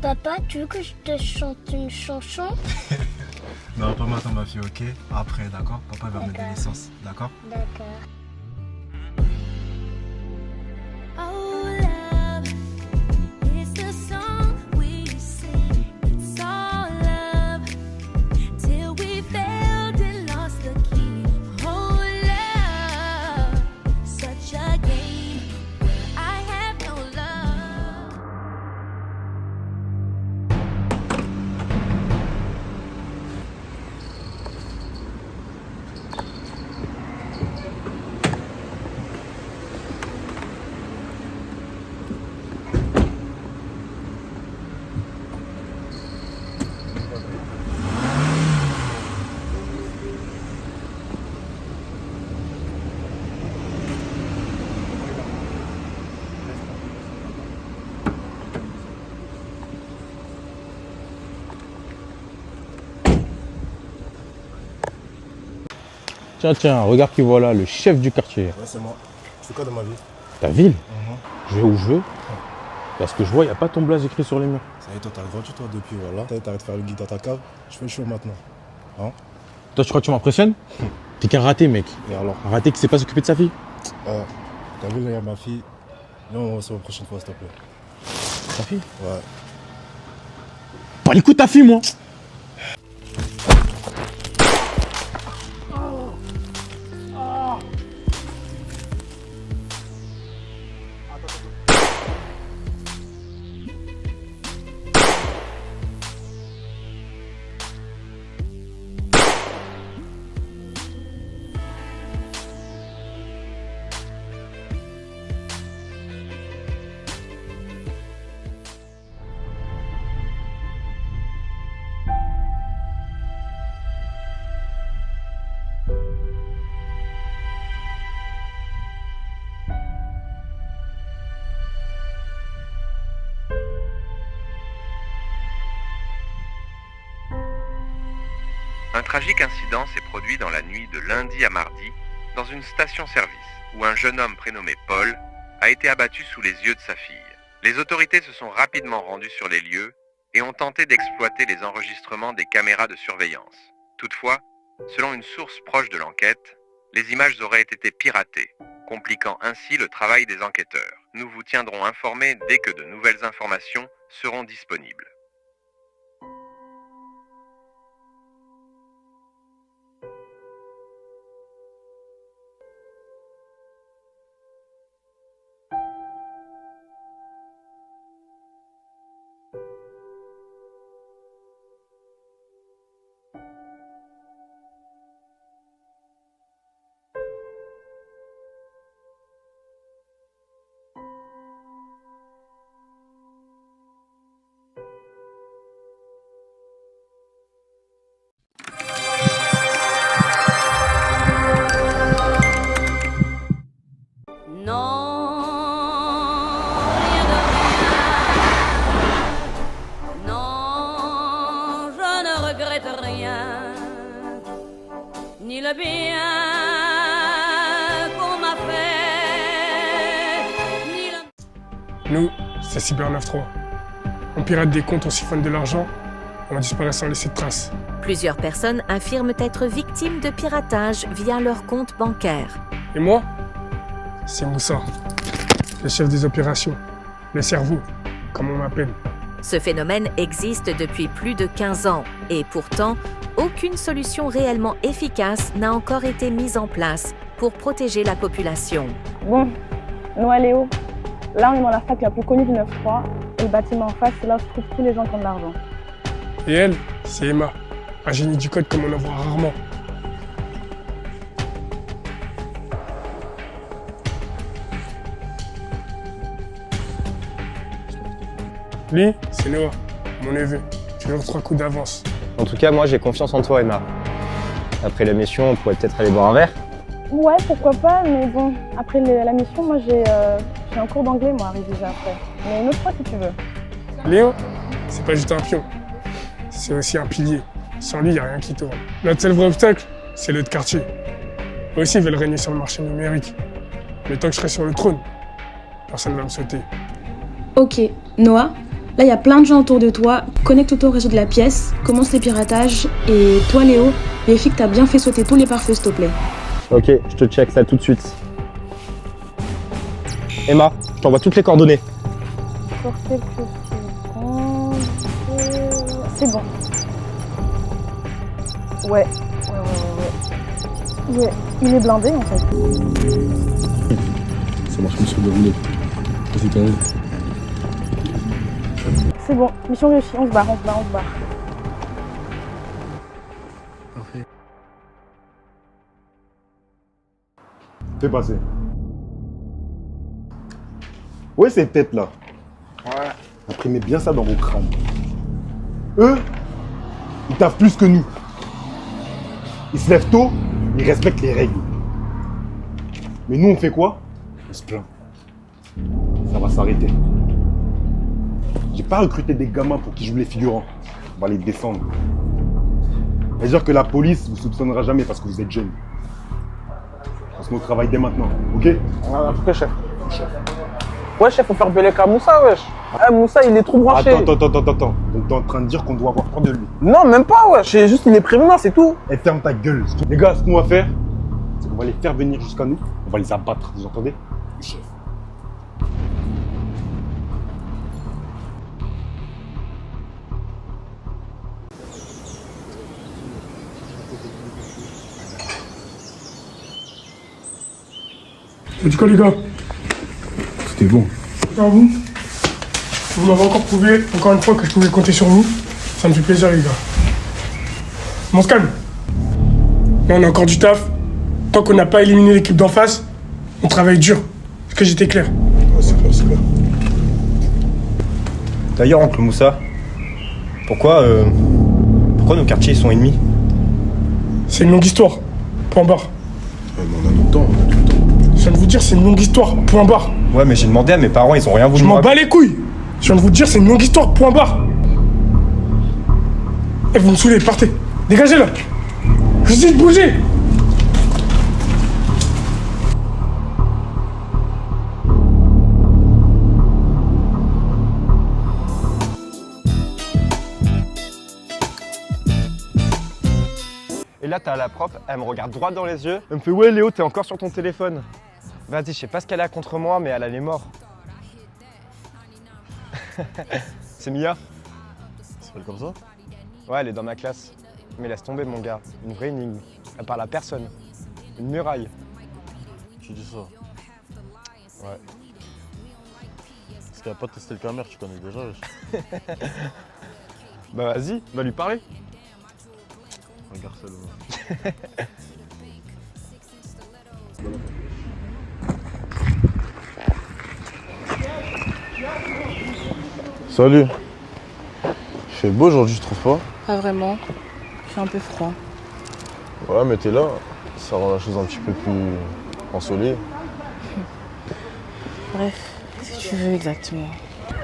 Papa, tu veux que je te chante une chanson? Non, pas maintenant ma fille, ok? Après, d'accord? Papa va mettre de l'essence, d'accord? D'accord. Tiens, regarde qui voilà, le chef du quartier. Ouais, c'est moi. Tu fais quoi dans ma vie? Ta ville? Je vais où je veux. Parce que je vois, il n'y a pas ton blaze écrit sur les murs. Ça y est, toi, t'as grandi, toi, depuis, voilà. T'arrêtes de faire le guide dans ta cave. Je fais le show maintenant. Hein? Toi, tu crois que tu m'impressionnes? T'es qu'un raté, mec. Et alors? Un raté qui sait pas s'occuper de sa fille. T'as vu, là, il y a ma fille. Là, on va se voir la prochaine fois, s'il te plaît. Ta fille? Ouais. Pas les coups de ta fille, moi. Un tragique incident s'est produit dans la nuit de lundi à mardi dans une station-service où un jeune homme prénommé Paul a été abattu sous les yeux de sa fille. Les autorités se sont rapidement rendues sur les lieux et ont tenté d'exploiter les enregistrements des caméras de surveillance. Toutefois, selon une source proche de l'enquête, les images auraient été piratées, compliquant ainsi le travail des enquêteurs. Nous vous tiendrons informés dès que de nouvelles informations seront disponibles. Ni le bien qu'on m'a fait, ni le... Nous, c'est Cyber 9-3. On pirate des comptes, on siphonne de l'argent, et on disparaît sans laisser de traces. Plusieurs personnes affirment être victimes de piratage via leur compte bancaire. Et moi, c'est Moussa, le chef des opérations, le cerveau, comme on m'appelle. Ce phénomène existe depuis plus de 15 ans et pourtant, aucune solution réellement efficace n'a encore été mise en place pour protéger la population. Bon, Noah Léo, là on est dans la fac la plus connue du 9-3 et le bâtiment en face, c'est là où se trouvent tous les gens qui ont de l'argent. Et elle, c'est Emma, un génie du code comme on en voit rarement. Lui, c'est Noah, mon neveu. Toujours 3 coups d'avance. En tout cas, moi, j'ai confiance en toi, Emma. Après la mission, on pourrait peut-être aller boire un verre. Ouais, pourquoi pas, mais bon, après la mission, moi j'ai un cours d'anglais, moi, à réviser après. Mais une autre fois, si tu veux. Léo, c'est pas juste un pion. C'est aussi un pilier. Sans lui, il n'y a rien qui tourne. Notre seul vrai obstacle, c'est l'autre quartier. Eux aussi, ils veulent régner sur le marché numérique. Mais tant que je serai sur le trône, personne ne va me sauter. Ok, Noah, Là, il y a plein de gens autour de toi. Connecte-toi au réseau de la pièce, commence les piratages. Et toi, Léo, vérifie que t'as bien fait sauter tous les pare-feux, s'il te plaît. Ok, je te check ça tout de suite. Emma, je t'envoie toutes les coordonnées. Pour quelques secondes... C'est bon. Ouais, il est blindé en fait. Ça marche comme sur le roulé. C'est carré. C'est bon, mission réussie, on se barre. Parfait. Fais passer. Ouais, ces têtes là. Ouais. Imprimez bien ça dans vos crânes. Eux, ils taffent plus que nous. Ils se lèvent tôt, ils respectent les règles. Mais nous, on fait quoi? On se plaint. Ça va s'arrêter. J'ai pas recruté des gamins pour qu'ils jouent les figurants. On va les descendre. C'est-à-dire que la police vous soupçonnera jamais parce que vous êtes jeunes. On se met au travail dès maintenant, ok? Pourquoi, chef? Ouais, chef, faut faire Belek à Moussa, wesh. Moussa, il est trop branché. Attends. Donc t'es en train de dire qu'on doit avoir peur de lui? Non, même pas, wesh. C'est juste, il est prévenant, c'est tout. Et ferme ta gueule. Les gars, ce qu'on va faire, c'est qu'on va les faire venir jusqu'à nous. On va les abattre, vous entendez? Chef. Et du coup, les gars, C'était bon. à vous. Vous m'avez encore prouvé, encore une fois, que je pouvais compter sur vous. Ça me fait plaisir, les gars. On se calme. Là, on a encore du taf. Tant qu'on n'a pas éliminé l'équipe d'en face, on travaille dur. Est-ce que j'étais clair? Ouais, c'est clair. D'ailleurs, oncle Moussa, pourquoi nos quartiers sont ennemis? C'est une longue histoire. Point barre. Ouais, mais on a notre temps, Je viens de vous dire, c'est une longue histoire. Point barre. Ouais, mais j'ai demandé à mes parents, ils ont rien voulu Je me m'en raconter. bats les couilles. Je viens de vous dire, c'est une longue histoire. Point barre. Et vous me saoulez, partez. Dégagez là. Je vous dis de bouger. Et là, t'as la prof, elle me regarde droit dans les yeux. Elle me fait, ouais, Léo, t'es encore sur ton téléphone. Vas-y, je sais pas ce qu'elle a contre moi, mais elle a les morts. C'est Mia? Ça s'appelle comme ça? Ouais, elle est dans ma classe. Mais laisse tomber, mon gars. Une vraie énigme. Elle parle à personne. Une muraille. Tu dis ça? Ouais. Parce qu'elle a pas testé le camère, tu connais déjà, wesh. Bah vas-y, va lui parler. Regarde celle-là. Salut. Il fait beau aujourd'hui, je trouve pas? Pas vraiment. Je suis un peu froid. Ouais, mais t'es là, ça rend la chose un petit peu plus ensoleillée. Bref, qu'est-ce que tu veux exactement?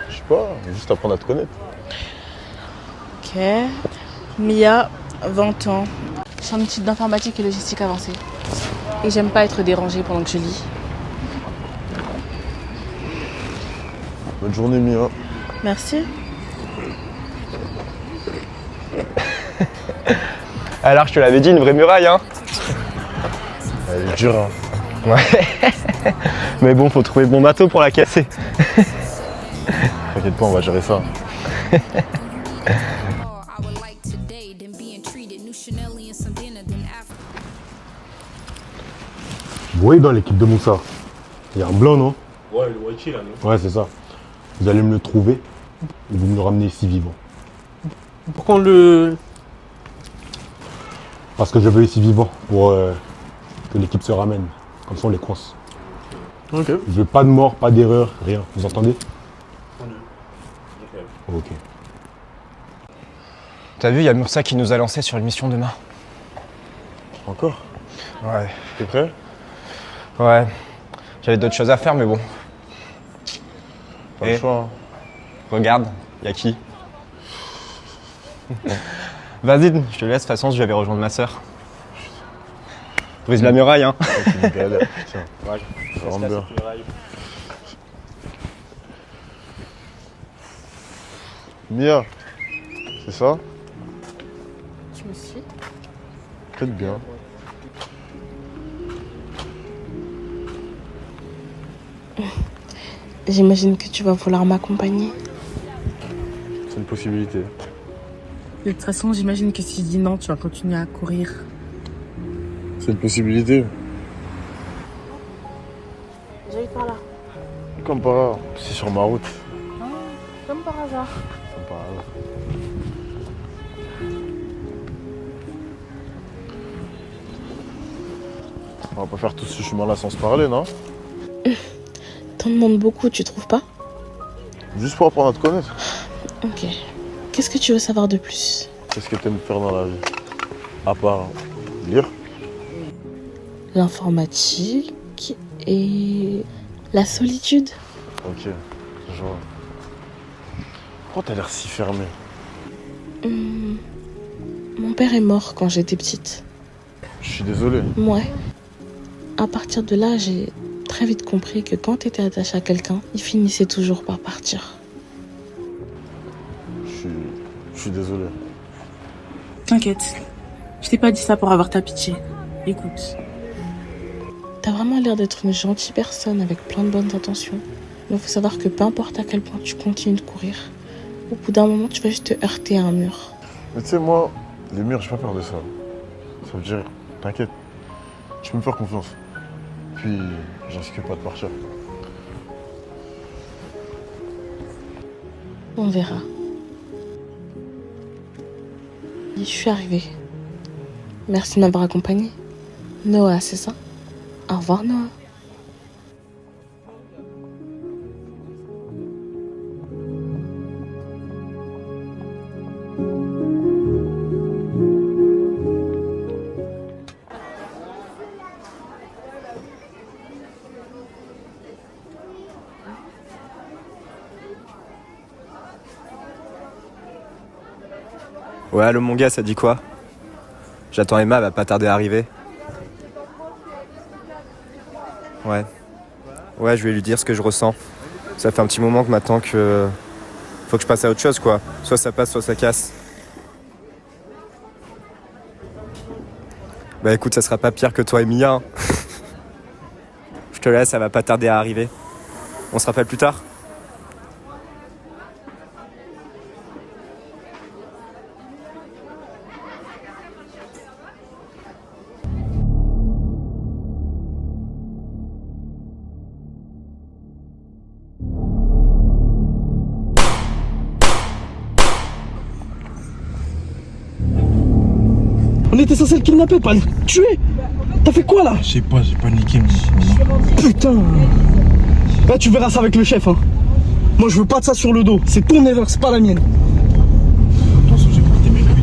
Je sais pas, juste apprendre à te connaître. Ok. Mia, 20 ans. Je suis en études d'informatique et logistique avancée. Et j'aime pas être dérangée pendant que je lis. Bonne journée, Mia. Merci. Alors, je te l'avais dit, une vraie muraille, hein. Elle est dure, hein. Ouais. Mais bon, faut trouver bon bateau pour la casser. T'inquiète pas, on va gérer ça. Vous voyez dans l'équipe de Moussa, il y a un blanc, non? Ouais, le Waichi là, non? Ouais, c'est ça. Vous allez me le trouver et vous me le ramenez ici vivant. Pourquoi on le... Parce que je veux ici vivant pour que l'équipe se ramène. Comme ça, on les coince. Ok. Je veux pas de mort, pas d'erreur, rien. Vous entendez? Ok. T'as vu, il y a Moussa qui nous a lancé sur une mission demain. Encore? Ouais. T'es prêt? Ouais. J'avais d'autres choses à faire, mais bon. Pas le choix, hein. Regarde, y a qui? Vas-y, je te laisse, de toute façon, je vais rejoindre ma sœur. Brise la muraille, hein. C'est une galère, tiens. Ouais, rentre bien. Mia, c'est ça? Tu me suis? Peut-être bien. J'imagine que tu vas vouloir m'accompagner. C'est une possibilité. De toute façon, j'imagine que si je dis non, tu vas continuer à courir. C'est une possibilité. J'arrive par là. Comme par hasard. C'est sur ma route. Ah, comme par hasard. Comme par hasard. On va pas faire tout ce chemin-là sans se parler, non? T'en demandes beaucoup, tu trouves pas? Juste pour apprendre à te connaître. Ok. Qu'est-ce que tu veux savoir de plus? Qu'est-ce que t'aimes faire dans la vie? À part lire? L'informatique et la solitude. Ok, je vois. Pourquoi t'as l'air si fermé? Mon père est mort quand j'étais petite. Je suis désolé. Ouais. À partir de là, j'ai très vite compris que quand t'étais attaché à quelqu'un, il finissait toujours par partir. Je suis désolé. T'inquiète. Je t'ai pas dit ça pour avoir ta pitié. Écoute. T'as vraiment l'air d'être une gentille personne avec plein de bonnes intentions. Mais il faut savoir que peu importe à quel point tu continues de courir, au bout d'un moment, tu vas juste te heurter à un mur. Mais tu sais, moi, les murs, j'ai pas peur de ça. Ça veut dire, t'inquiète, tu peux me faire confiance. Puis, j'en risque pas de partir. On verra. Je suis arrivée. Merci de m'avoir accompagnée. Noah, c'est ça? Au revoir, Noah. Ouais, allô mon gars, ça dit quoi? J'attends Emma, elle va pas tarder à arriver. Ouais. Ouais, je vais lui dire ce que je ressens. Ça fait un petit moment que maintenant que... Faut que je passe à autre chose, quoi. Soit ça passe, soit ça casse. Bah écoute, ça sera pas pire que toi et Mia. Hein. Je te laisse, elle va pas tarder à arriver. On se rappelle plus tard? On était censé le kidnapper, pas le tuer. T'as fait quoi là? Je sais pas, j'ai paniqué. Putain. Là, tu verras ça avec le chef. Hein. Moi, je veux pas de ça sur le dos. C'est ton erreur, c'est pas la mienne. Attention, j'ai porté mes cuisses.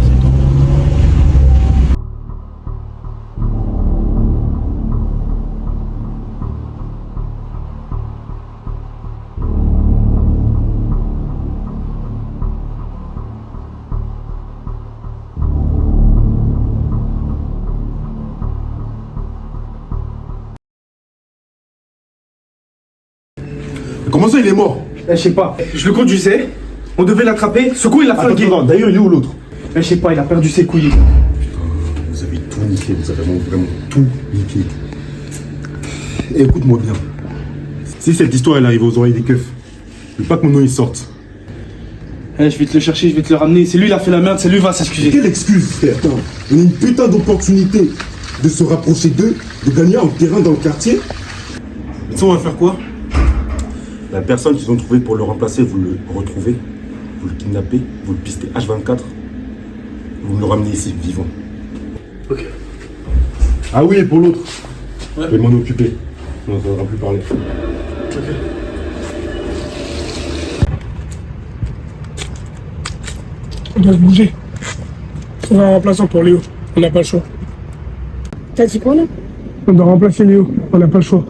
Comment ça, il est mort? Je sais pas. Je le conduisais. On devait l'attraper. Ce coup, il l'a flingué. D'ailleurs, il est où l'autre? Je sais pas, il a perdu ses couilles. Vous avez tout niqué, vous avez vraiment tout niqué. Et écoute-moi bien. Si cette histoire elle arrive aux oreilles des keufs, ne veux pas que mon nom il sorte. Je vais te le chercher, je vais te le ramener. C'est lui, il a fait la merde, c'est lui, il va s'excuser. Quelle excuse, frère? On a une putain d'opportunité de se rapprocher d'eux, de gagner en terrain dans le quartier. Et ça, on va faire quoi? La personne qu'ils ont trouvée pour le remplacer, vous le retrouvez, vous le kidnappez, vous le pistez H24, vous me le ramenez ici, vivant. Ok. Ah oui, et pour l'autre, ouais. Je vais m'en occuper. On n'entendra plus parler. Ok. On doit se bouger. On va un remplaçant pour Léo. On n'a pas le choix. T'as dit quoi là? On doit remplacer Léo. On n'a pas le choix.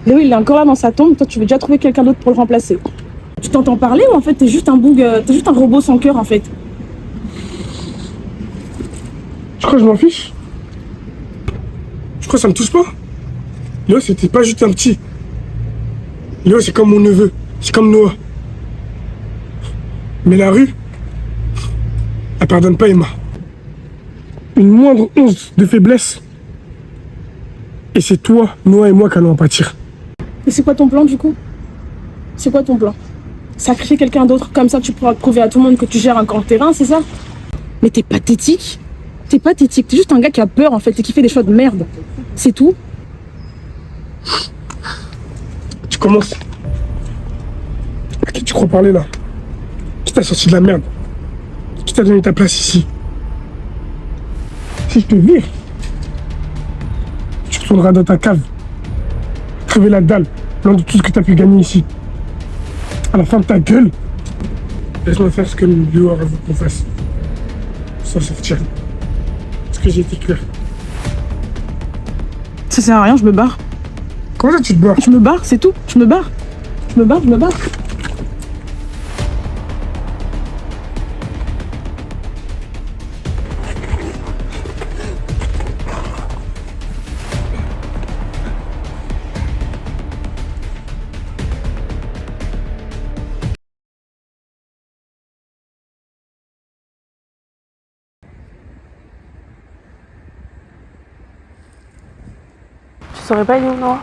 Léo, il est encore là dans sa tombe. Toi, tu veux déjà trouver quelqu'un d'autre pour le remplacer. Tu t'entends parler ou en fait t'es juste un boug, t'es juste un robot sans cœur en fait? Je crois que je m'en fiche. Je crois que ça me touche pas. Léo, c'était pas juste un petit. Léo, c'est comme mon neveu. C'est comme Noah. Mais la rue, elle pardonne pas Emma. Une moindre once de faiblesse, et c'est toi, Noah et moi qui allons en pâtir. Et c'est quoi ton plan du coup? C'est quoi ton plan? Sacrifier quelqu'un d'autre, comme ça tu pourras prouver à tout le monde que tu gères encore le terrain, c'est ça? Mais t'es pathétique. T'es pathétique, t'es juste un gars qui a peur en fait et qui fait des choix de merde. C'est tout. Tu commences. À qui tu crois parler là? Qui t'a sorti de la merde? Qui t'a donné ta place ici? Si je te vire, tu retourneras dans ta cave, crever la dalle, loin de tout ce que t'as pu gagner ici. À la fin de ta gueule, laisse-moi faire ce que Léo aura voulu qu'on fasse. Sans sortir. Est-ce que j'ai été clair? Ça sert à rien, je me barre. Comment ça tu te barres? Je me barre, c'est tout. Je me barre. Je me barre, je me barre. Tu saurais pas, Noah?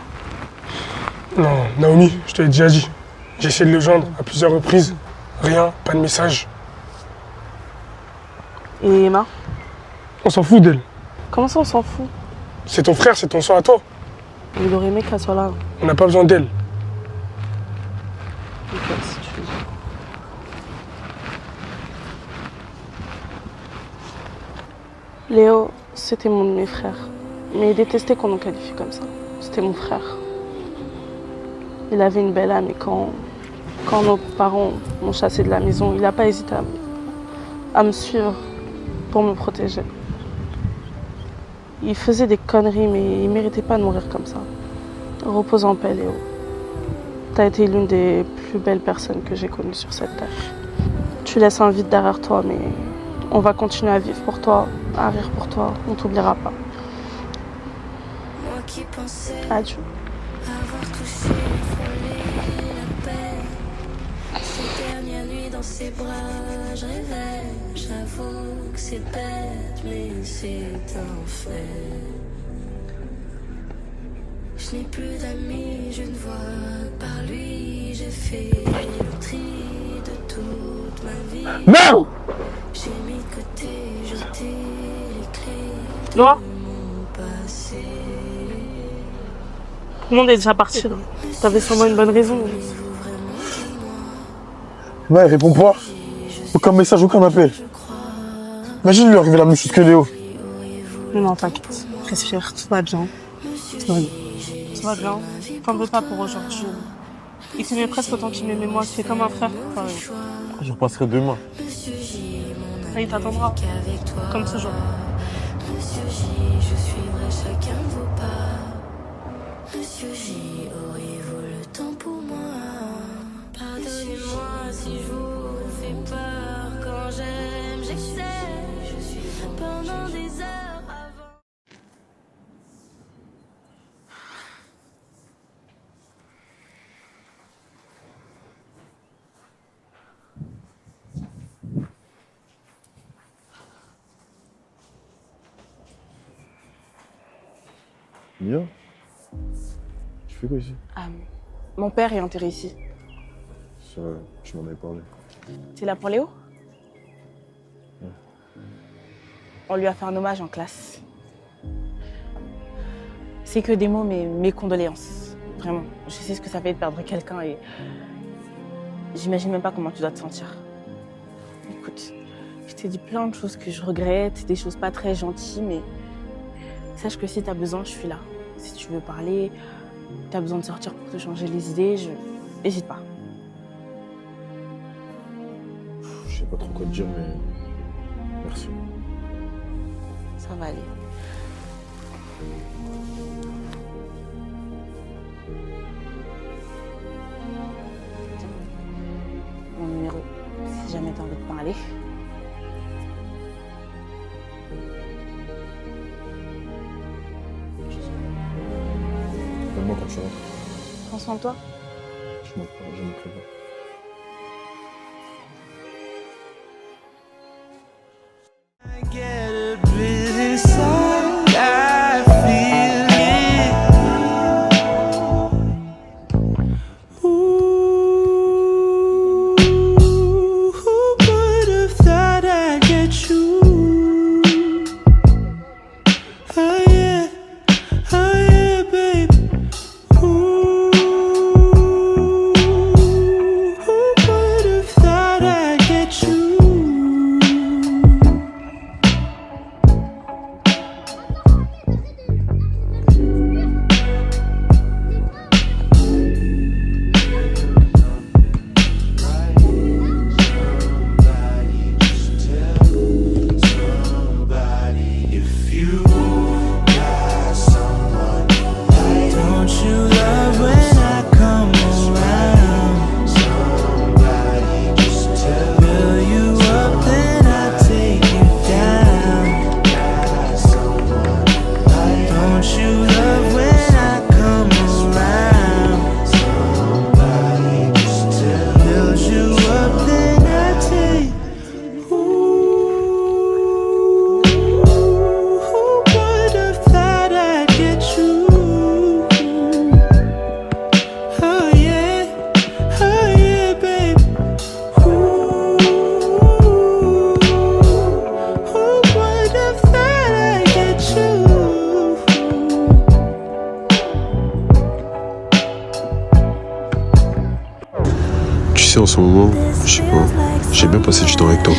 Non, Naomi, je te l'ai déjà dit. J'ai essayé de le joindre à plusieurs reprises. Rien, pas de message. Et Emma? On s'en fout d'elle. Comment ça on s'en fout? C'est ton frère, c'est ton sang à toi. Il aurait aimé qu'elle soit là. On n'a pas besoin d'elle. Ok, si tu veux dire. Léo, c'était mon de mes frères. Mais il détestait qu'on nous qualifie comme ça. C'était mon frère. Il avait une belle âme et quand nos parents m'ont chassé de la maison, il n'a pas hésité à me suivre pour me protéger. Il faisait des conneries, mais il ne méritait pas de mourir comme ça. Repose en paix, Léo. Tu as été l'une des plus belles personnes que j'ai connues sur cette terre. Tu laisses un vide derrière toi, mais on va continuer à vivre pour toi, à rire pour toi. On ne t'oubliera pas. Adieu. Dans ses bras, je rêvais, j'avoue que c'est bête, mais c'est un fait. Je n'ai plus d'amis, je ne vois que par lui, j'ai fait le tri de toute ma vie. Non! J'ai mis de côté, jeté les clés de Noah? mon passé. Tout le monde est déjà parti. T'avais sûrement une bonne raison. Ouais, réponds pas. Aucun message, aucun appel. Imagine lui arriver la même chose que Léo. Non, t'inquiète. Respire, tout va bien. Tout va bien. Tout va bien. T'en veux pas pour aujourd'hui. Il t'aimait presque autant qu'il m'aimait moi. C'est comme un frère. Enfin, Je repasserai demain. et il t'attendra. Comme toujours. Monsieur J, je suivrai chacun de vos pas. Monsieur J, auriez-vous le temps pour moi? Pardonnez-moi si je vous fais peur. Quand j'aime, j'essaie. Je suis pendant des heures avant. Mia, tu fais quoi ici? Mon père est enterré ici. C'est vrai, tu m'en avais parlé. T'es là pour Léo? Ouais. On lui a fait un hommage en classe. C'est que des mots, mais mes condoléances. Vraiment, je sais ce que ça fait de perdre quelqu'un et j'imagine même pas comment tu dois te sentir. Écoute, je t'ai dit plein de choses que je regrette, des choses pas très gentilles, mais sache que si t'as besoin, je suis là. Si tu veux parler, t'as besoin de sortir pour te changer les idées, n'hésite pas. Je sais pas trop quoi te dire, mais merci. Ça va aller. Mon numéro, si jamais t'as envie de parler. Appelle-moi quand tu rentres. Prends soin de toi. Je me prépare. Tu sais, en ce moment, je sais pas, j'ai bien passé du temps avec toi.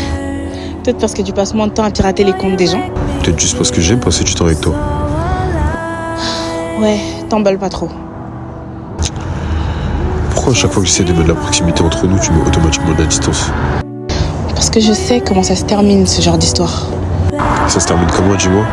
Peut-être parce que tu passes moins de temps à pirater les comptes des gens. Peut-être juste parce que j'aime passer du temps avec toi. Ouais, t'emballes pas trop. Pourquoi à chaque fois que j'essaie de mettre de la proximité entre nous, tu mets automatiquement de la distance? Parce que je sais comment ça se termine, ce genre d'histoire. Ça se termine comment, dis-moi?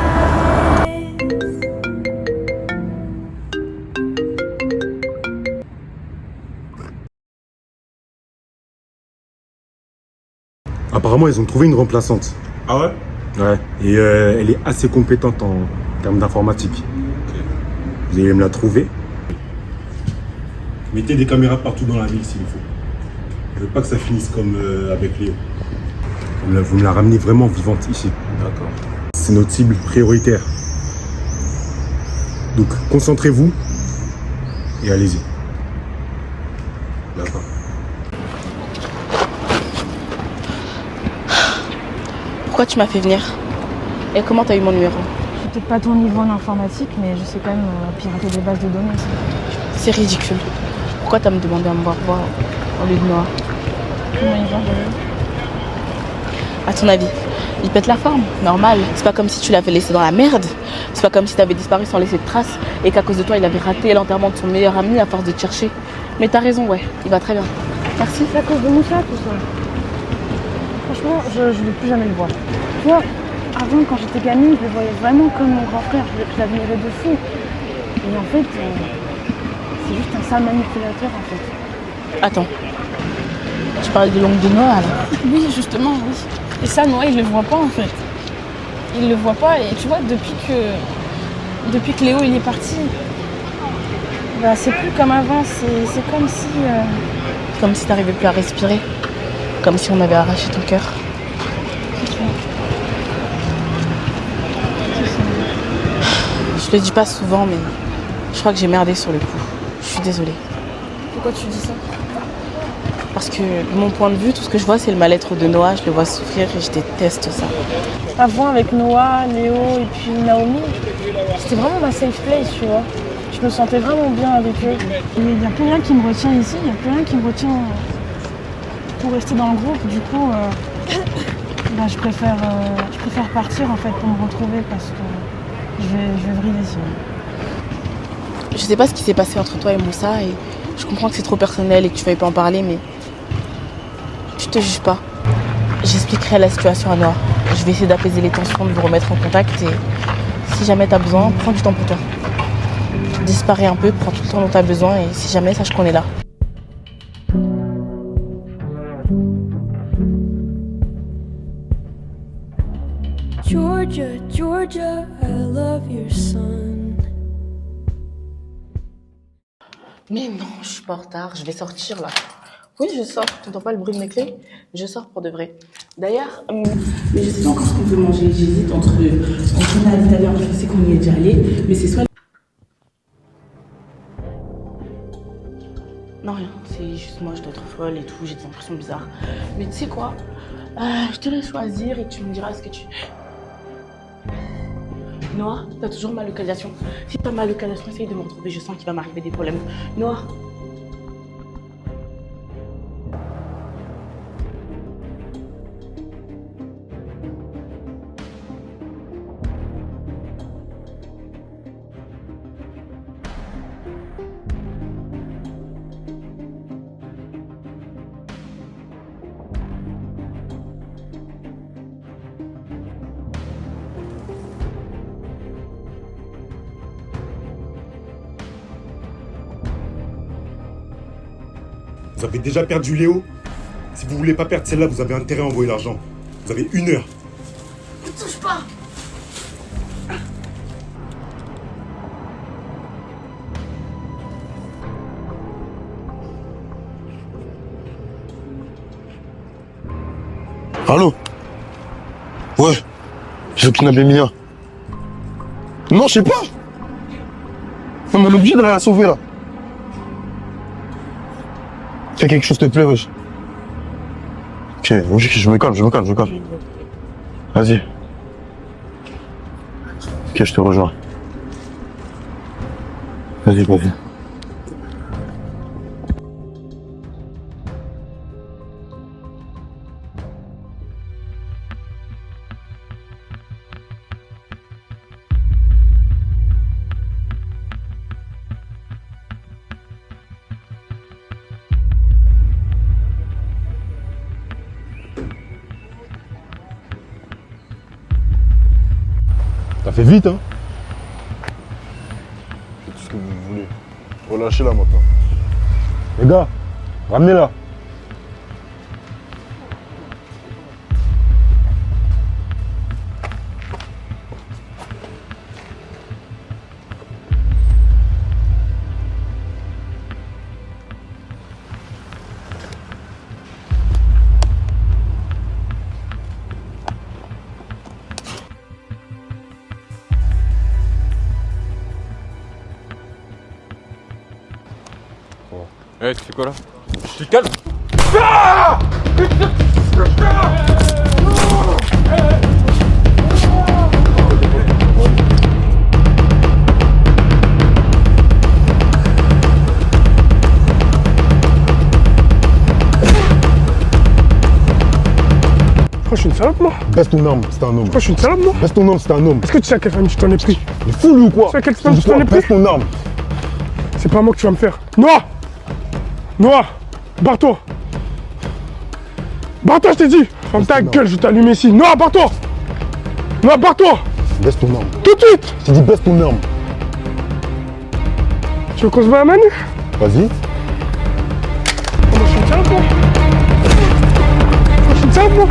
Apparemment, ils ont trouvé une remplaçante. Ah ouais? Ouais. Et elle est assez compétente en termes d'informatique. Vous allez me la trouver. Mettez des caméras partout dans la ville s'il faut. Je veux pas que ça finisse comme avec Léo. Vous me la ramenez vraiment vivante ici. D'accord. C'est notre cible prioritaire. Donc concentrez-vous et allez-y. D'accord. Pourquoi tu m'as fait venir? Et comment t'as eu mon numéro? J'ai peut-être pas ton niveau en informatique, mais je sais quand même pirater des bases de données. C'est ridicule. Pourquoi t'as me demandé à me voir au lieu de Noah? Comment il va? À ton avis, il pète la forme, normal. C'est pas comme si tu l'avais laissé dans la merde. C'est pas comme si t'avais disparu sans laisser de traces et qu'à cause de toi, il avait raté l'enterrement de son meilleur ami à force de te chercher. Mais t'as raison, ouais, il va très bien. Merci. C'est à cause de Moussa, tout ça. Franchement, je ne vais plus jamais le voir. Tu vois, avant, quand j'étais gamine, je le voyais vraiment comme mon grand frère. Je l'admirais de fou. Et en fait, c'est juste un sale manipulateur, en fait. Attends. Tu parles de l'oncle de Noah, là? Oui, justement, oui. Et ça, Noah, il le voit pas, en fait. Il le voit pas. Et tu vois, depuis que Léo, il est parti, bah, c'est plus comme avant. C'est comme si... Comme si t'arrivais plus à respirer. Comme si on avait arraché ton cœur. Je le dis pas souvent, mais je crois que j'ai merdé sur le coup. Je suis désolée. Pourquoi tu dis ça? Parce que de mon point de vue, tout ce que je vois, c'est le mal-être de Noah. Je le vois souffrir et je déteste ça. Avant, avec Noah, Léo et puis Naomi, c'était vraiment ma safe place, tu vois. Je me sentais vraiment bien avec eux. Il n'y a plus rien qui me retient ici, il n'y a plus rien qui me retient pour rester dans le groupe. Du coup, bah, je préfère partir en fait pour me retrouver parce que je vais vriller ici. Je sais pas ce qui s'est passé entre toi et Moussa et je comprends que c'est trop personnel et que tu veuilles pas en parler, mais je te juge pas. J'expliquerai la situation à Noah. Je vais essayer d'apaiser les tensions, de vous remettre en contact et si jamais t'as besoin, prends du temps pour toi. Disparais un peu, prends tout le temps dont t'as besoin et si jamais, sache qu'on est là. Georgia, Georgia, I love your son. Mais non, je suis pas en retard, je vais sortir là. Oui, je sors. Tu entends pas le bruit de mes clés? Je sors pour de vrai. D'ailleurs, mais je sais pas encore ce qu'on peut manger. J'hésite entre la l'italien, je sais qu'on y est déjà allé, mais c'est soit... Non, rien, c'est juste moi, je dois être folle et tout, j'ai des impressions bizarres. Mais tu sais quoi? Je te laisse choisir et tu me diras ce que tu... Noah, t'as toujours ma localisation. Si t'as ma localisation, essaye de me retrouver, je sens qu'il va m'arriver des problèmes. Noah. Vous avez déjà perdu Léo. Si vous voulez pas perdre celle-là, vous avez intérêt à envoyer l'argent. Vous avez 1 heure. Ne touche pas! Allô? Ouais, je veux kidnapper Emilia. Non, je sais pas. On est obligé d'aller la sauver là. Fais quelque chose, s'il te plaît, wesh. Ok, je me calme. Vas-y. Ok, je te rejoins. Vas-y. fait vite, hein. Faites tout ce que vous voulez. Relâchez-la maintenant. Les gars, ramenez-la. Eh, tu fais quoi là? Je te calme. Pourquoi je suis une salope, moi? Baisse ton arme, c'est un homme. Pourquoi je suis une salope, moi? Baisse ton arme, c'est un homme. Est-ce que tu sais à quelle famille tu t'en es pris? Il est fou, lui, ou quoi? Tu sais à quelle famille tu t'en es pris? Baisse ton arme. C'est pas moi que tu vas me faire. Noah! Noah! Barre-toi! Barre-toi, je t'ai dit! Ferme ta gueule, je vais t'allumer ici. Noah, barre-toi! Noah, barre-toi! Baisse ton arme. Tout de suite! Je t'ai dit baisse ton arme. Tu veux qu'on se bat à Manu? Vas-y. Oh, moi, je suis une salope, moi! Moi, je suis une salope, moi!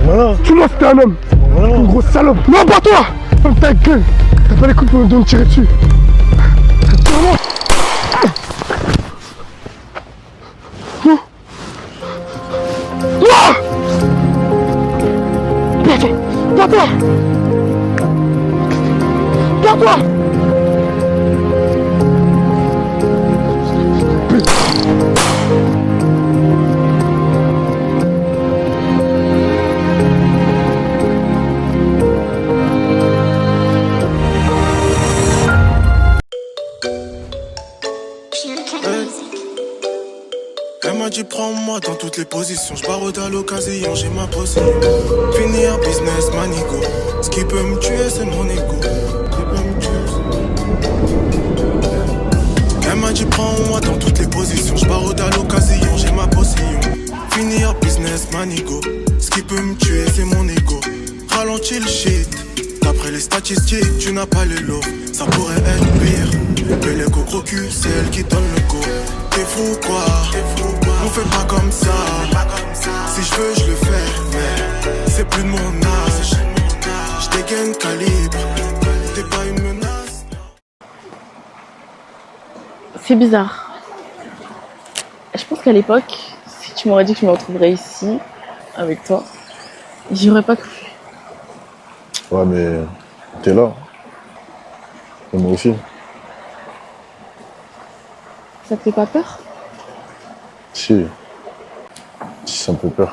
Voilà. Tu vois, c'était un homme! Voilà. Une grosse salope! Non, barre-toi! Ferme ta gueule! T'as pas les coups de me tirer dessus! Non! Non! Non! Barre-toi! Barre-toi! Barre-toi! Elle m'a dit prends-moi dans toutes les positions, je barre à l'occasion, j'ai ma position. Finir business manigo, ce qui peut me tuer c'est mon ego. Elle m'a dit prends-moi dans toutes les positions, je barre à l'occasion, j'ai ma position. Finir business manigo, ce qui peut me tuer c'est mon ego. Ralentis le shit, d'après les statistiques tu n'as pas les lots. Ça pourrait être pire, que les gros cul c'est elle qui donne le go. T'es fou quoi, on fait pas comme ça. Si je veux je le fais, mais c'est plus de mon âge. Je dégaine calibre, t'es pas une menace. C'est bizarre. Je pense qu'à l'époque, si tu m'aurais dit que je me retrouverais ici, avec toi, j'y aurais pas cru. Ouais, mais t'es là. Et moi aussi. Ça te fait pas peur? Si, ça me fait peur.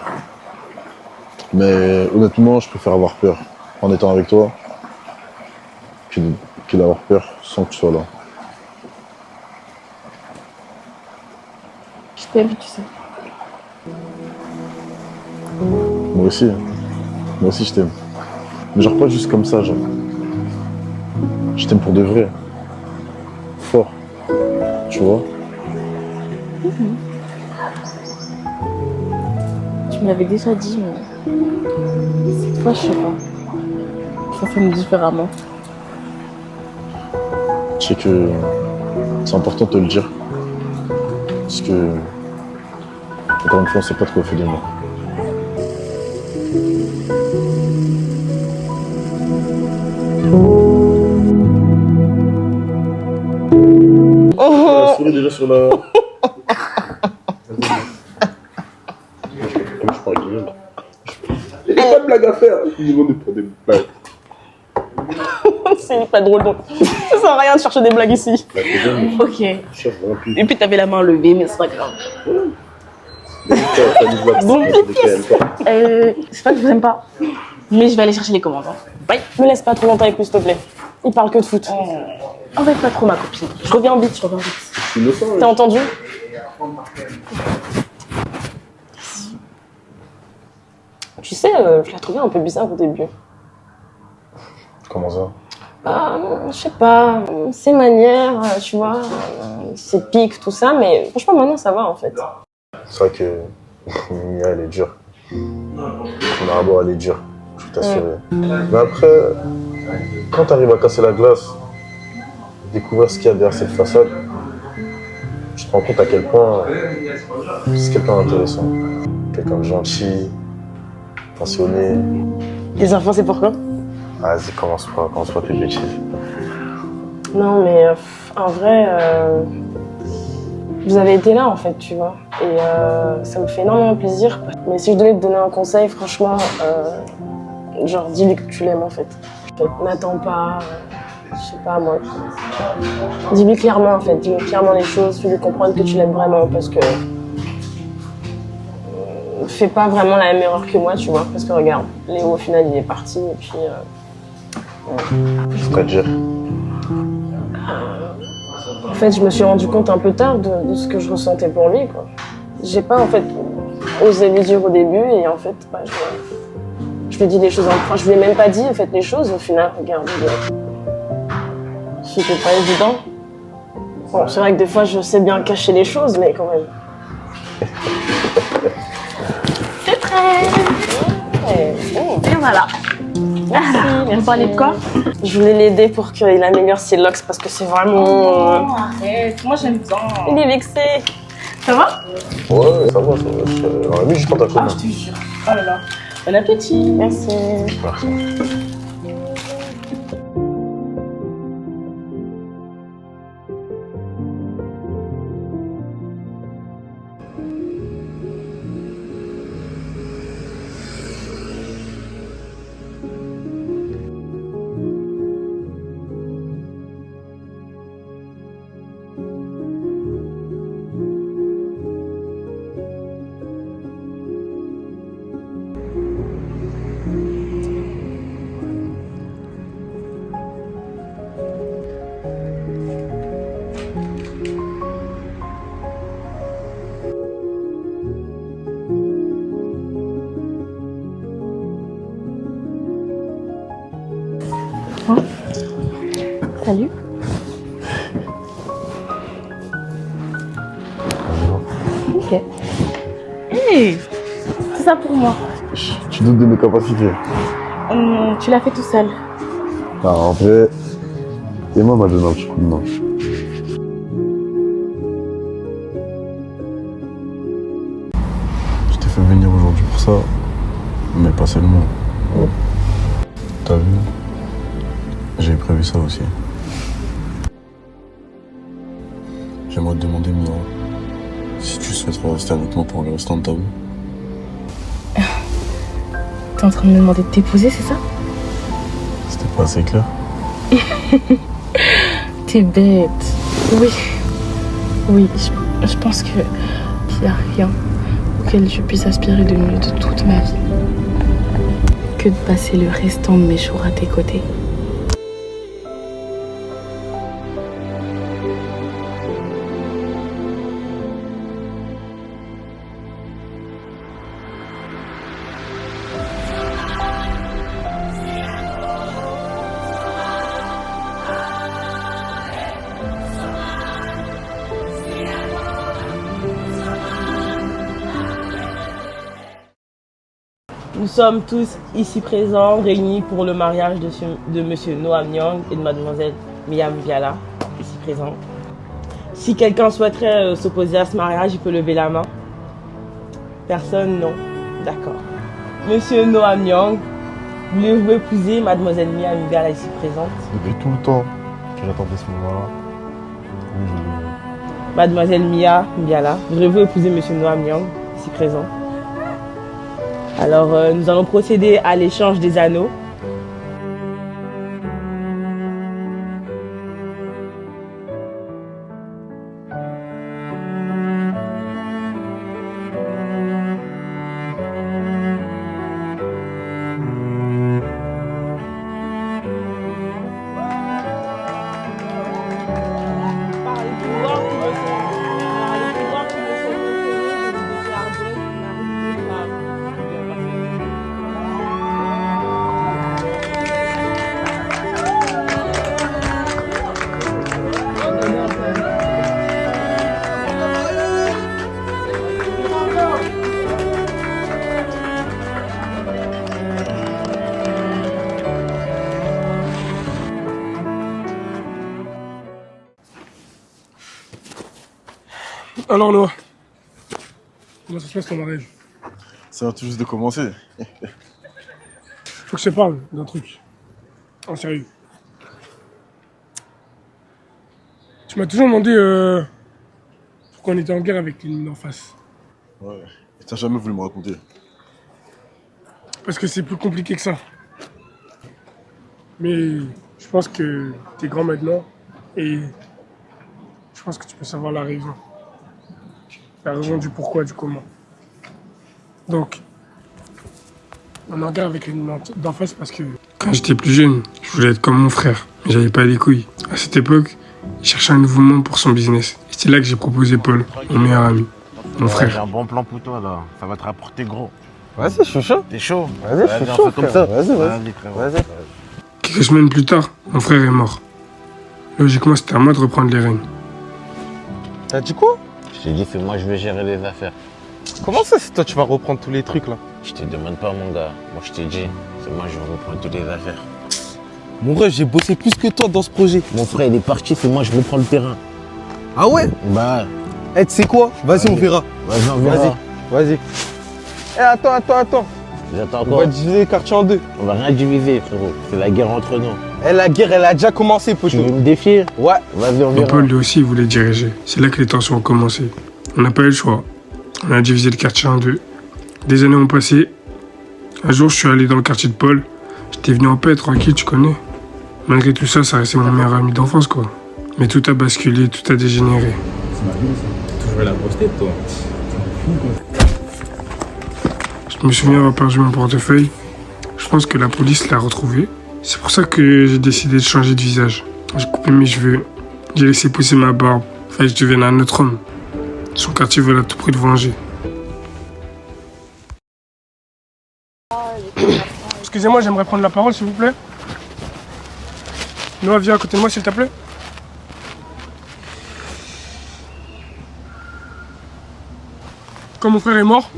Mais honnêtement, je préfère avoir peur en étant avec toi que d'avoir peur sans que tu sois là. Je t'aime, tu sais. Moi aussi je t'aime. Mais genre pas juste comme ça, genre. Je t'aime pour de vrai. Fort. Tu vois? Tu me l'avais déjà dit, mais cette fois, je sais pas. Ça sonne différemment. Je sais que c'est important de te le dire. Parce que, encore une fois, on sait pas de quoi fait de moi. Oh. Souris déjà sur la... Je parle de rien. Il n'y a pas de blague à faire. Ils vont nous faire des blagues. C'est pas drôle donc. Ça sert à rien de chercher des blagues ici. Ok. Et puis t'avais la main levée, mais c'est pas grave. Bon, c'est pas que je vous aime pas. Mais je vais aller chercher les commandes. Hein. Bye. Me laisse pas trop longtemps avec lui, s'il te plaît. Il parle que de foot. Embête pas trop ma copine. Je reviens vite, Tu le sens, T'as entendu? Tu sais, je l'ai trouvé un peu bizarre au début. Comment ça? Je sais pas, ses manières, tu vois, ses pics, tout ça, mais franchement maintenant ça va en fait. C'est vrai que Mia, elle est dure. Ton arbre, elle est dure, je peux t'assurer. Mais après, quand tu arrives à casser la glace, découvrir ce qu'il y a derrière cette façade, tu te rends compte à quel point c'est quelqu'un d'intéressant. Quelqu'un de gentil, attentionné. Les enfants, c'est pourquoi? Vas-y, commence pas tes bêtises. Non, mais en vrai, vous avez été là en fait, tu vois. Et ça me fait énormément plaisir. Mais si je devais te donner un conseil, franchement, genre dis-lui que tu l'aimes en fait. N'attends pas, je sais pas moi. Dis-lui clairement en fait, dis-lui clairement les choses, fais-lui comprendre que tu l'aimes vraiment parce que. Fais pas vraiment la même erreur que moi, tu vois. Parce que regarde, Léo au final il est parti et puis. C'est-à-dire? En fait, je me suis rendu compte un peu tard de ce que je ressentais pour lui, quoi. J'ai pas, en fait, osé lui dire au début, et en fait, bah, je lui dis des choses enfin, je lui ai même pas dit, en fait, les choses, au final, regarde. C'était pas évident. Bon, c'est vrai que des fois, je sais bien cacher les choses, mais quand même. C'est prêt. Et voilà. Merci. On parlait de quoi? Je voulais l'aider pour qu'il améliore ses locks parce que c'est vraiment. Arrête, moi j'aime bien. Il est vexé. Ça va? Ouais, ça va. On a mis juste ta Ah, je te jure. Oh là là. Bon appétit. Merci. Merci. Salut. Ok. Hey, c'est ça pour moi. Tu doutes de mes capacités? Tu l'as fait tout seul. Ah, en vrai, Emma m'a donné un petit coup de main. Je t'ai fait venir aujourd'hui pour ça, mais pas seulement. T'as vu? J'ai prévu ça aussi. J'aimerais te demander, Mia, si tu souhaiterais rester avec moi pour le restant de ta vie. T'es en train de me demander de t'épouser, c'est ça? C'était pas assez clair? T'es bête. Oui. Oui, je pense qu'il n'y a rien auquel je puisse aspirer de mieux de toute ma vie que de passer le restant de mes jours à tes côtés. Nous sommes tous ici présents, réunis pour le mariage de Monsieur Noam Nyong et de Mademoiselle Mia Mbiala, ici présent. Si quelqu'un souhaiterait s'opposer à ce mariage, il peut lever la main. Personne, non. D'accord. Monsieur Noam Nyong, voulez-vous épouser Mademoiselle Mia Mbiala, ici présente? Depuis tout le temps que j'attendais ce moment-là. Oui, je le veux. Mademoiselle Mia Mbiala, voudrez-vous épouser Monsieur Noam Nyong, ici présent? Alors, nous allons procéder à l'échange des anneaux. Alors Noah, comment ça se passe ton mariage? Ça va tout juste de commencer. Faut que je te parle d'un truc. En sérieux. Tu m'as toujours demandé pourquoi on était en guerre avec l'ennemi d'en face. Ouais. Et t'as jamais voulu me raconter. Parce que c'est plus compliqué que ça. Mais je pense que t'es grand maintenant et je pense que tu peux savoir la raison. La raison du pourquoi, du comment. Donc, on est en guerre avec l'ennemi d'en face parce que quand j'étais plus jeune, je voulais être comme mon frère, mais j'avais pas les couilles. À cette époque, il cherchait un nouveau monde pour son business. Et c'est là que j'ai proposé Paul, mon meilleur ami, mon frère. J'ai un bon plan pour toi là, ça va te rapporter gros. Vas-y, je suis chaud. T'es chaud? Vas-y, je suis chaud, comme ça. Vas-y. Quelques semaines plus tard, mon frère est mort. Logiquement, c'était à moi de reprendre les rênes. T'as dit quoi? Je t'ai dit que moi je vais gérer les affaires. Comment ça, c'est toi tu vas reprendre tous les trucs là? Je te demande pas mon gars, moi je t'ai dit, c'est moi je vais reprendre toutes les affaires. Mon rêve, j'ai bossé plus que toi dans ce projet. Mon frère il est parti, c'est moi je reprends le terrain. Ah ouais? Bah. Eh, tu sais quoi? Vas-y, on verra. Vas-y, on verra. Vas-y. Eh, attends. J'attends On quoi? va diviser les quartiers en deux. On va rien diviser frérot, c'est la guerre entre nous. Eh, la guerre, elle a déjà commencé, poteau. Tu veux me défier? Ouais. Vas-y, on Et verra. Paul, lui aussi, il voulait diriger. C'est là que les tensions ont commencé. On n'a pas eu le choix. On a divisé le quartier en deux. Des années ont passé. Un jour, je suis allé dans le quartier de Paul. J'étais venu en paix, tranquille, tu connais. Malgré tout ça, ça restait mon meilleur ami d'enfance, quoi. Mais tout a basculé, tout a dégénéré. Toujours la grosse tête, toi. Je me souviens avoir perdu mon portefeuille. Je pense que la police l'a retrouvé. C'est pour ça que j'ai décidé de changer de visage. J'ai coupé mes cheveux. J'ai laissé pousser ma barbe. Fallait que je devienne un autre homme. Son quartier veut à tout prix le venger. Excusez-moi, j'aimerais prendre la parole, s'il vous plaît. Noah, viens à côté de moi, s'il te plaît. Quand mon frère est mort,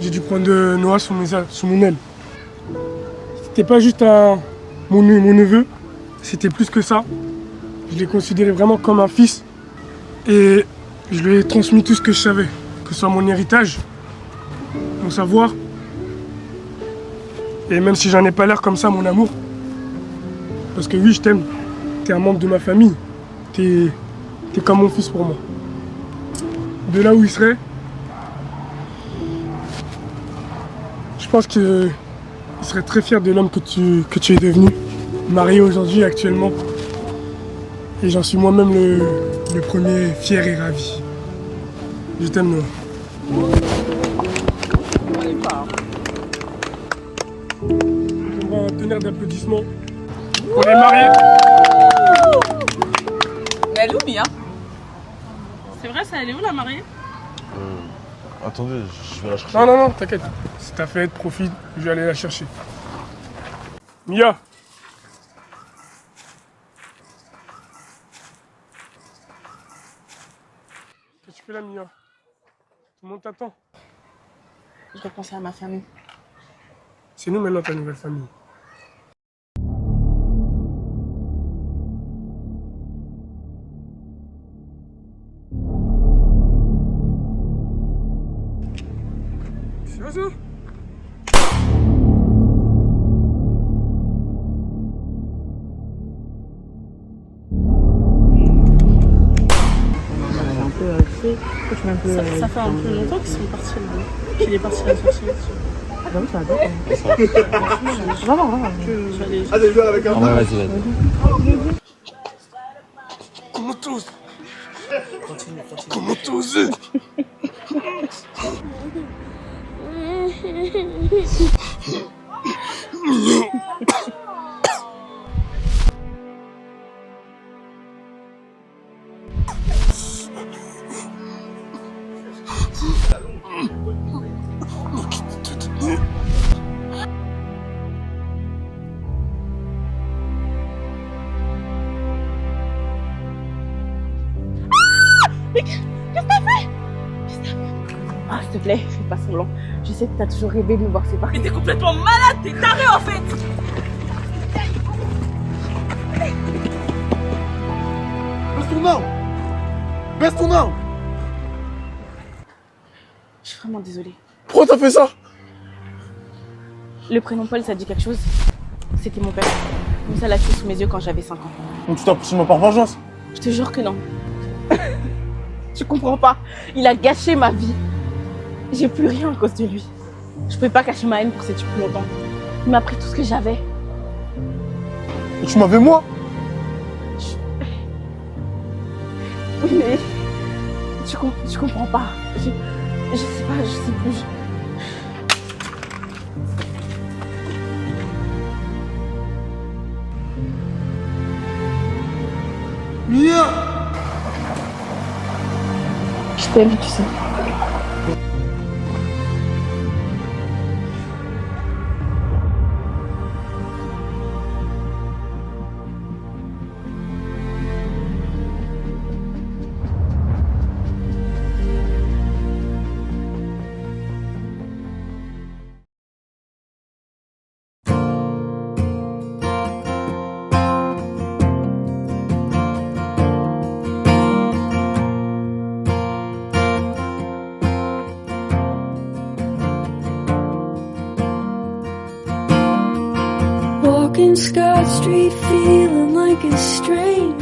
j'ai dû prendre Noah sous mon aile. C'était pas juste mon neveu, c'était plus que ça. Je l'ai considéré vraiment comme un fils. Et je lui ai transmis tout ce que je savais. Que ce soit mon héritage, mon savoir. Et même si j'en ai pas l'air comme ça, mon amour. Parce que oui, je t'aime. T'es un membre de ma famille. T'es comme mon fils pour moi. De là où il serait, je pense qu'il serait très fier de l'homme que tu es devenu. Marié aujourd'hui, actuellement. Et j'en suis moi-même le premier fier et ravi. Je t'aime, Noah. On va un tonnerre d'applaudissements. On est mariés. Mais elle est où, Mia? C'est vrai, ça, elle est où, la mariée? Attendez, je vais la chercher. Non, t'inquiète. C'est ta fête, profite, je vais aller la chercher. Mia! Qu'est-ce que tu fais là, Mia? Tout le monde t'attend. Je vais penser à ma famille. C'est nous maintenant ta nouvelle famille. C'est vrai ça? Ça fait un peu longtemps qu'il est parti à la sortie. Ah non, ça va bien. Va voir. Allez, viens avec un. Vas-y. Comment t'oses? Comment t'oses? Qu'est-ce que t'as fait? Ah, s'il te plaît, fais pas semblant. Je sais que t'as toujours rêvé de me voir séparer. Mais t'es complètement malade, t'es taré en fait. Retournant. Baisse ton arme. Je suis vraiment désolée. Pourquoi t'as fait ça? Le prénom Paul, ça dit quelque chose? C'était mon père. Comme ça l'a tué sous mes yeux quand j'avais 5 ans. Donc tu t'as poussé moi par vengeance? Je te jure que non. Tu comprends pas. Il a gâché ma vie. J'ai plus rien à cause de lui. Je pouvais pas cacher ma haine pour cette plus longtemps. Il m'a pris tout ce que j'avais. Et tu m'avais moi? Oui, mais tu comprends pas. Je sais pas, je sais plus. Mia! Je t'aime, tu sais. Walking Scott Street feeling like a stranger.